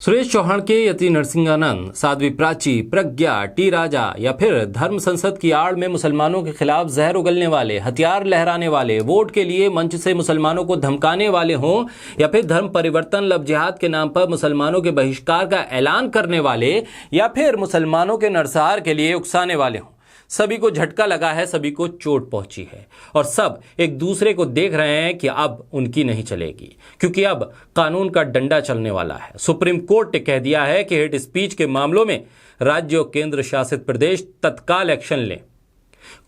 सुरेश चौहान के यति नरसिंहानंद, साध्वी प्राची, प्रज्ञा, टी राजा या फिर धर्म संसद की आड़ में मुसलमानों के खिलाफ जहर उगलने वाले, हथियार लहराने वाले, वोट के लिए मंच से मुसलमानों को धमकाने वाले हों या फिर धर्म परिवर्तन लव जिहाद के नाम पर मुसलमानों के बहिष्कार का ऐलान करने वाले या फिर मुसलमानों के नरसंहार के लिए उकसाने वाले हों, सभी को झटका लगा है, सभी को चोट पहुंची है और सब एक दूसरे को देख रहे हैं कि अब उनकी नहीं चलेगी, क्योंकि अब कानून का डंडा चलने वाला है। सुप्रीम कोर्ट ने कह दिया है कि हेट स्पीच के मामलों में राज्य और केंद्र शासित प्रदेश तत्काल एक्शन लें।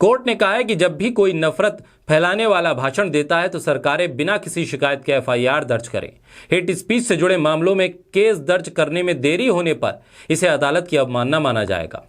कोर्ट ने कहा है कि जब भी कोई नफरत फैलाने वाला भाषण देता है तो सरकारें बिना किसी शिकायत के FIR दर्ज करें। हेट स्पीच से जुड़े मामलों में केस दर्ज करने में देरी होने पर इसे अदालत की अवमानना माना जाएगा।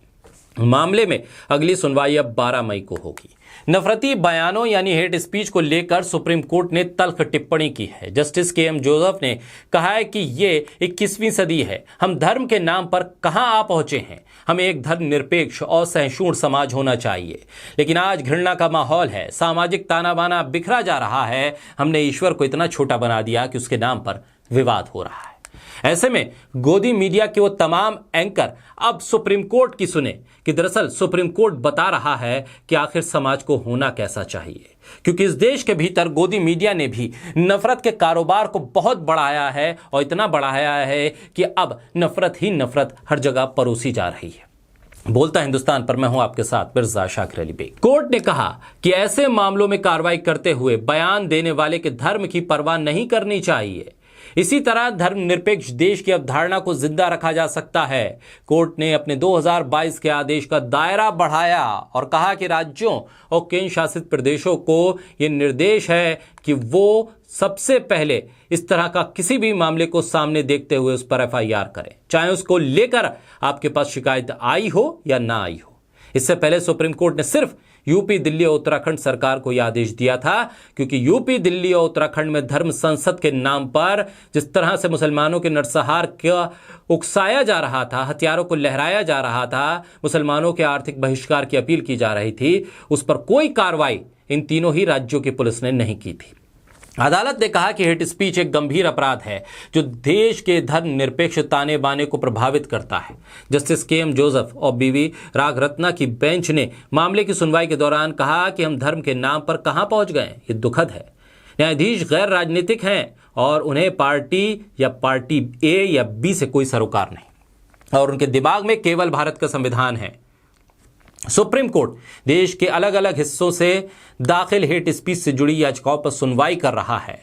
मामले में अगली सुनवाई अब 12 मई को होगी। नफरती बयानों यानी हेट स्पीच को लेकर सुप्रीम कोर्ट ने तल्ख टिप्पणी की है। जस्टिस KM जोसेफ ने कहा है कि ये 21वीं सदी है, हम धर्म के नाम पर कहां आ पहुंचे हैं। हमें एक धर्मनिरपेक्ष और सहिष्णु समाज होना चाहिए, लेकिन आज घृणा का माहौल है, सामाजिक ताना बाना बिखरा जा रहा है। हमने ईश्वर को इतना छोटा बना दिया कि उसके नाम पर विवाद हो रहा है। ऐसे में गोदी मीडिया के वो तमाम एंकर अब सुप्रीम कोर्ट की सुने कि दरअसल सुप्रीम कोर्ट बता रहा है कि आखिर समाज को होना कैसा चाहिए, क्योंकि इस देश के भीतर गोदी मीडिया ने भी नफरत के कारोबार को बहुत बढ़ाया है और इतना बढ़ाया है कि अब नफरत ही नफरत हर जगह परोसी जा रही है। बोलता हिंदुस्तान पर मैं हूं आपके साथ मिर्जा शाकिर अली बेग। कोर्ट ने कहा कि ऐसे मामलों में कार्रवाई करते हुए बयान देने वाले के धर्म की परवाह नहीं करनी चाहिए। इसी तरह धर्मनिरपेक्ष देश की अवधारणा को जिंदा रखा जा सकता है। कोर्ट ने अपने 2022 के आदेश का दायरा बढ़ाया और कहा कि राज्यों और केंद्र शासित प्रदेशों को यह निर्देश है कि वो सबसे पहले इस तरह का किसी भी मामले को सामने देखते हुए उस पर FIR करें, चाहे उसको लेकर आपके पास शिकायत आई हो या ना आई हो। इससे पहले सुप्रीम कोर्ट ने सिर्फ यूपी, दिल्ली और उत्तराखंड सरकार को यह आदेश दिया था, क्योंकि यूपी, दिल्ली और उत्तराखंड में धर्म संसद के नाम पर जिस तरह से मुसलमानों के नरसंहार का उकसाया जा रहा था, हथियारों को लहराया जा रहा था, मुसलमानों के आर्थिक बहिष्कार की अपील की जा रही थी, उस पर कोई कार्रवाई इन तीनों ही राज्यों की पुलिस ने नहीं की थी। अदालत ने कहा कि हेट स्पीच एक गंभीर अपराध है जो देश के धर्मनिरपेक्ष ताने बाने को प्रभावित करता है। जस्टिस KM जोसेफ और BV रागरत्ना की बेंच ने मामले की सुनवाई के दौरान कहा कि हम धर्म के नाम पर कहां पहुंच गए, ये दुखद है। न्यायाधीश गैर राजनीतिक हैं और उन्हें पार्टी A या B से कोई सरोकार नहीं और उनके दिमाग में केवल भारत का संविधान है। सुप्रीम कोर्ट देश के अलग अलग हिस्सों से दाखिल हेट स्पीच से जुड़ी याचिकाओं पर सुनवाई कर रहा है।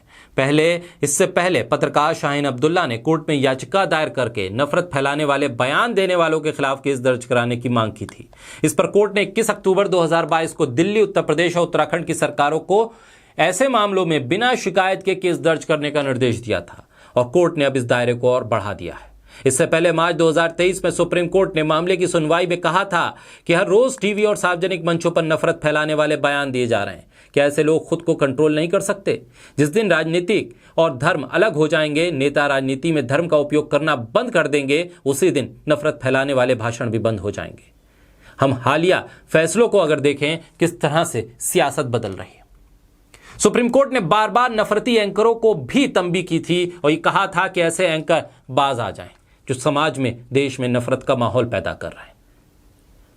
इससे पहले पत्रकार शाहीन अब्दुल्ला ने कोर्ट में याचिका दायर करके नफरत फैलाने वाले बयान देने वालों के खिलाफ केस दर्ज कराने की मांग की थी। इस पर कोर्ट ने 21 अक्टूबर 2022 को दिल्ली, उत्तर प्रदेश और उत्तराखंड की सरकारों को ऐसे मामलों में बिना शिकायत के केस दर्ज करने का निर्देश दिया था और कोर्ट ने अब इस दायरे को और बढ़ा दिया है। इससे पहले मार्च 2023 में सुप्रीम कोर्ट ने मामले की सुनवाई में कहा था कि हर रोज टीवी और सार्वजनिक मंचों पर नफरत फैलाने वाले बयान दिए जा रहे हैं। क्या ऐसे लोग खुद को कंट्रोल नहीं कर सकते? जिस दिन राजनीतिक और धर्म अलग हो जाएंगे, नेता राजनीति में धर्म का उपयोग करना बंद कर देंगे, उसी दिन नफरत फैलाने वाले भाषण भी बंद हो जाएंगे। हम हालिया फैसलों को अगर देखें किस तरह से सियासत बदल रही है। सुप्रीम कोर्ट ने बार बार नफरती एंकरों को भी तंबी की थी और ये कहा था कि ऐसे एंकर बाज आ जाएं जो समाज में, देश में नफरत का माहौल पैदा कर रहे हैं।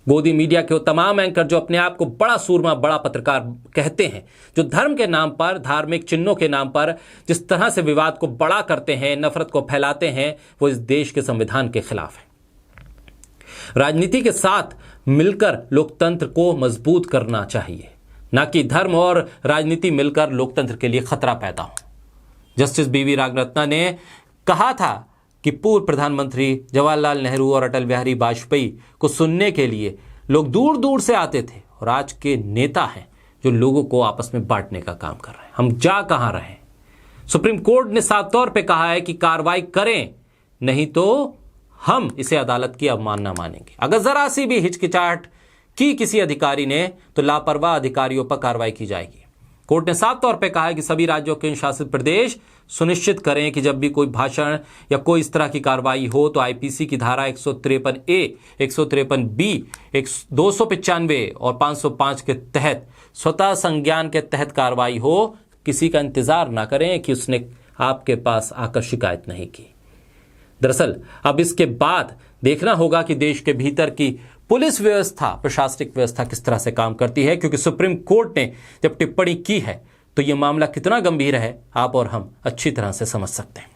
गोदी मीडिया के वो तमाम एंकर जो अपने आप को बड़ा सूरमा, बड़ा पत्रकार कहते हैं, जो धर्म के नाम पर, धार्मिक चिन्हों के नाम पर जिस तरह से विवाद को बड़ा करते हैं, नफरत को फैलाते हैं, वो इस देश के संविधान के खिलाफ है। राजनीति के साथ मिलकर लोकतंत्र को मजबूत करना चाहिए, ना कि धर्म और राजनीति मिलकर लोकतंत्र के लिए खतरा पैदा हो। जस्टिस BV रागरत्ना ने कहा था कि पूर्व प्रधानमंत्री जवाहरलाल नेहरू और अटल बिहारी वाजपेयी को सुनने के लिए लोग दूर दूर से आते थे और आज के नेता हैं जो लोगों को आपस में बांटने का काम कर रहे हैं। हम जा कहां रहे हैं? सुप्रीम कोर्ट ने साफ तौर पे कहा है कि कार्रवाई करें, नहीं तो हम इसे अदालत की अवमानना मानेंगे। अगर जरा सी भी हिचकिचाहट की किसी अधिकारी ने तो लापरवाह अधिकारियों पर कार्रवाई की जाएगी। कोर्ट ने साफ तौर पर कहा है कि सभी राज्यों के शासित प्रदेश सुनिश्चित करें कि जब भी कोई भाषण या कोई इस तरह की कार्रवाई हो तो IPC की धारा 153A, 153B, 295 और 505 के तहत स्वतः संज्ञान के तहत कार्रवाई हो। किसी का इंतजार ना करें कि उसने आपके पास आकर शिकायत नहीं की। दरअसल अब इसके बाद देखना होगा कि देश के भीतर की पुलिस व्यवस्था, प्रशासनिक व्यवस्था किस तरह से काम करती है, क्योंकि सुप्रीम कोर्ट ने जब टिप्पणी की है तो यह मामला कितना गंभीर है आप और हम अच्छी तरह से समझ सकते हैं।